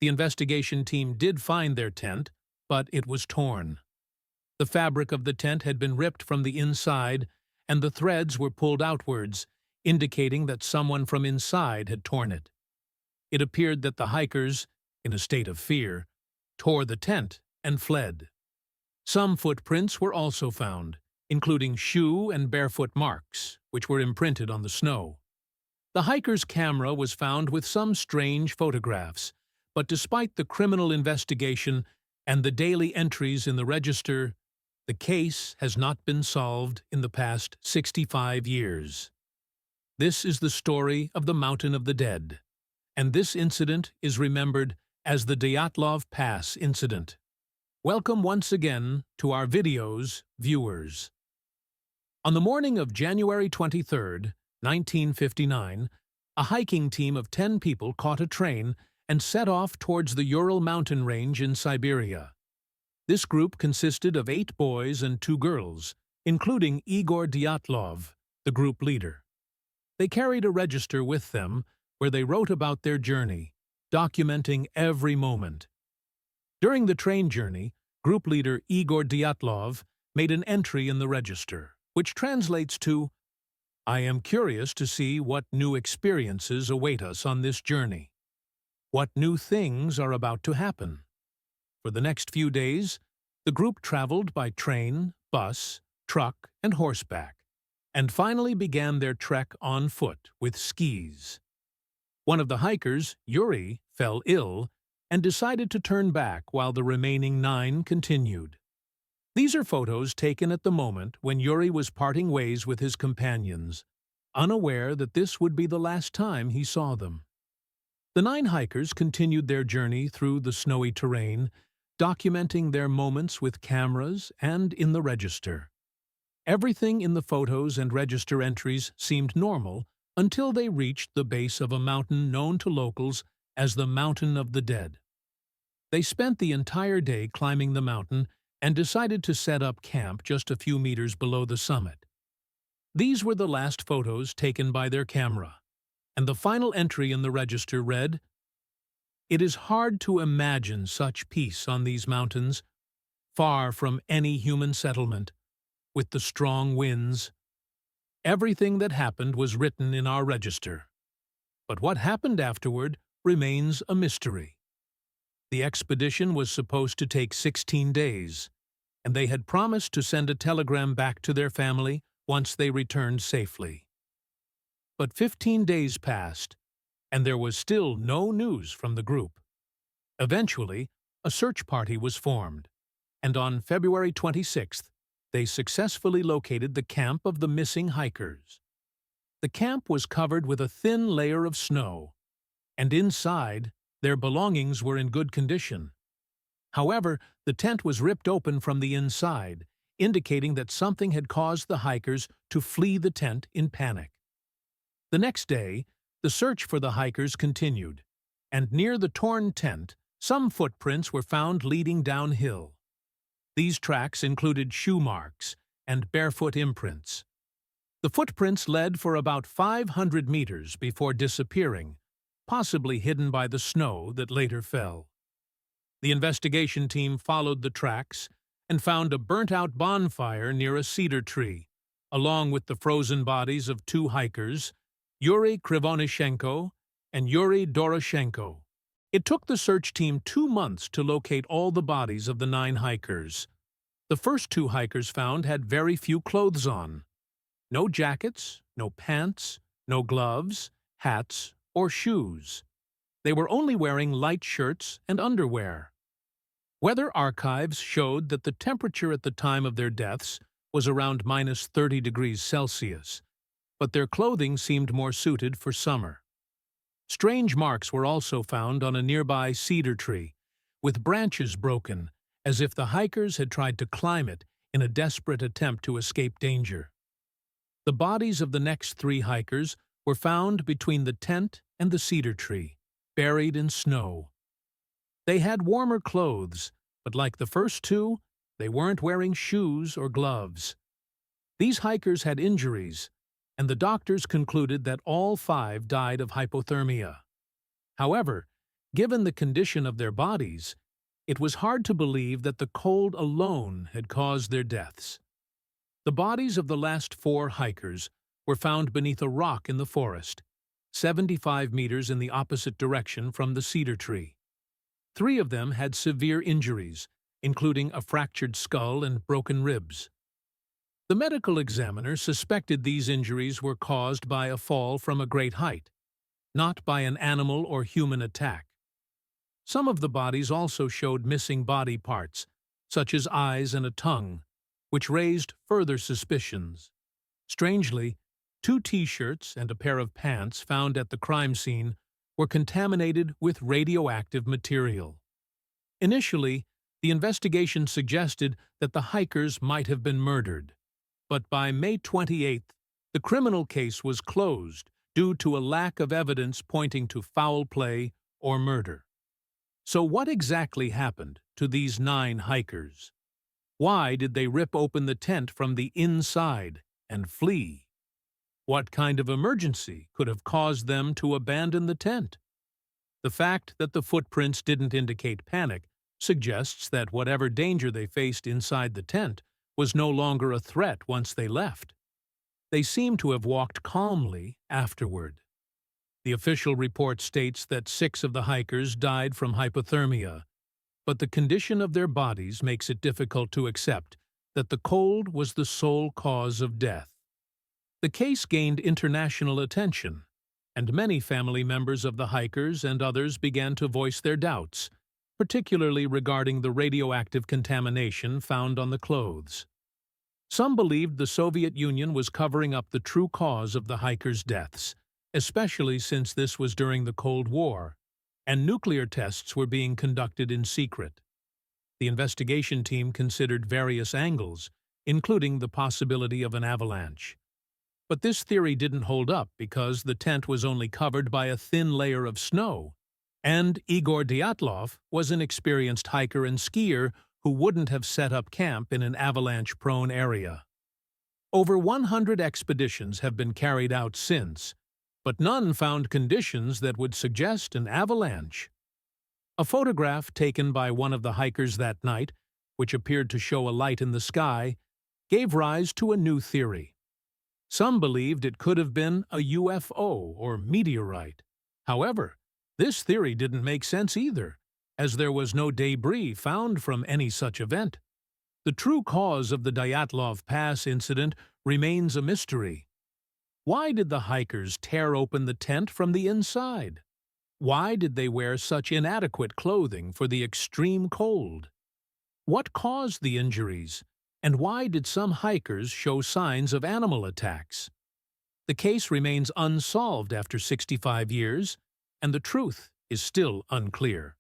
The investigation team did find their tent, but it was torn. The fabric of the tent had been ripped from the inside, and the threads were pulled outwards, indicating that someone from inside had torn it. It appeared that the hikers, in a state of fear, tore the tent and fled. Some footprints were also found, including shoe and barefoot marks, which were imprinted on the snow. The hiker's camera was found with some strange photographs, but despite the criminal investigation and the daily entries in the register, the case has not been solved in the past 65 years. This is the story of the Mountain of the Dead, and this incident is remembered as the Dyatlov Pass incident. Welcome once again to our videos, viewers. On the morning of January 23, 1959, a hiking team of 10 people caught a train and set off towards the Ural mountain range in Siberia. This group consisted of 8 boys and 2 girls, including Igor Dyatlov, the group leader. They carried a register with them where they wrote about their journey, documenting every moment. During the train journey, group leader Igor Dyatlov made an entry in the register, which translates to, "I am curious to see what new experiences await us on this journey. What new things are about to happen?" For the next few days, the group traveled by train, bus, truck, and horseback, and finally began their trek on foot with skis. One of the hikers, Yuri, fell ill and decided to turn back while the remaining 9 continued. These are photos taken at the moment when Yuri was parting ways with his companions, unaware that this would be the last time he saw them. The 9 hikers continued their journey through the snowy terrain, documenting their moments with cameras and in the register. Everything in the photos and register entries seemed normal until they reached the base of a mountain known to locals as the Mountain of the Dead. They spent the entire day climbing the mountain and decided to set up camp just a few meters below the summit. These were the last photos taken by their camera, and the final entry in the register read, "It is hard to imagine such peace on these mountains, far from any human settlement, with the strong winds. Everything that happened was written in our register, but what happened afterward remains a mystery." The expedition was supposed to take 16 days, and they had promised to send a telegram back to their family once they returned safely. But 15 days passed, and there was still no news from the group. Eventually, a search party was formed, and on February 26th, they successfully located the camp of the missing hikers. The camp was covered with a thin layer of snow, and inside, their belongings were in good condition. However, the tent was ripped open from the inside, indicating that something had caused the hikers to flee the tent in panic. The next day, the search for the hikers continued, and near the torn tent, some footprints were found leading downhill. These tracks included shoe marks and barefoot imprints. The footprints led for about 500 meters before disappearing, possibly hidden by the snow that later fell. The investigation team followed the tracks and found a burnt-out bonfire near a cedar tree, along with the frozen bodies of 2 hikers, Yuri Krivonishenko and Yuri Doroshenko. It took the search team 2 months to locate all the bodies of the 9 hikers. The first 2 hikers found had very few clothes on. No jackets, no pants, no gloves, hats, or shoes. They were only wearing light shirts and underwear. Weather archives showed that the temperature at the time of their deaths was around -30 degrees Celsius, but their clothing seemed more suited for summer. Strange marks were also found on a nearby cedar tree, with branches broken, as if the hikers had tried to climb it in a desperate attempt to escape danger. The bodies of the next 3 hikers were found between the tent and the cedar tree, buried in snow. They had warmer clothes, but like the first 2, they weren't wearing shoes or gloves. These hikers had injuries, and the doctors concluded that all 5 died of hypothermia. However, Given the condition of their bodies, it was hard to believe that the cold alone had caused their deaths. The bodies of the last 4 hikers were found beneath a rock in the forest, 75 meters in the opposite direction from the cedar tree. 3 of them had severe injuries, including a fractured skull and broken ribs. The medical examiner suspected these injuries were caused by a fall from a great height, not by an animal or human attack. Some of the bodies also showed missing body parts, such as eyes and a tongue, which raised further suspicions. Strangely, 2 T-shirts and a pair of pants found at the crime scene were contaminated with radioactive material. Initially, the investigation suggested that the hikers might have been murdered, but by May 28th, the criminal case was closed due to a lack of evidence pointing to foul play or murder. So what exactly happened to these 9 hikers? Why did they rip open the tent from the inside and flee? What kind of emergency could have caused them to abandon the tent? The fact that the footprints didn't indicate panic suggests that whatever danger they faced inside the tent was no longer a threat once they left. They seem to have walked calmly afterward. The official report states that 6 of the hikers died from hypothermia, but the condition of their bodies makes it difficult to accept that the cold was the sole cause of death. The case gained international attention, and many family members of the hikers and others began to voice their doubts, particularly regarding the radioactive contamination found on the clothes. Some believed the Soviet Union was covering up the true cause of the hikers' deaths, especially since this was during the Cold War, and nuclear tests were being conducted in secret. The investigation team considered various angles, including the possibility of an avalanche. But this theory didn't hold up because the tent was only covered by a thin layer of snow, and Igor Dyatlov was an experienced hiker and skier who wouldn't have set up camp in an avalanche-prone area. Over 100 expeditions have been carried out since, but none found conditions that would suggest an avalanche. A photograph taken by one of the hikers that night, which appeared to show a light in the sky, gave rise to a new theory. Some believed it could have been a UFO or meteorite. However, this theory didn't make sense either, as there was no debris found from any such event. The true cause of the Dyatlov Pass incident remains a mystery. Why did the hikers tear open the tent from the inside? Why did they wear such inadequate clothing for the extreme cold? What caused the injuries? And why did some hikers show signs of animal attacks? The case remains unsolved after 65 years, and the truth is still unclear.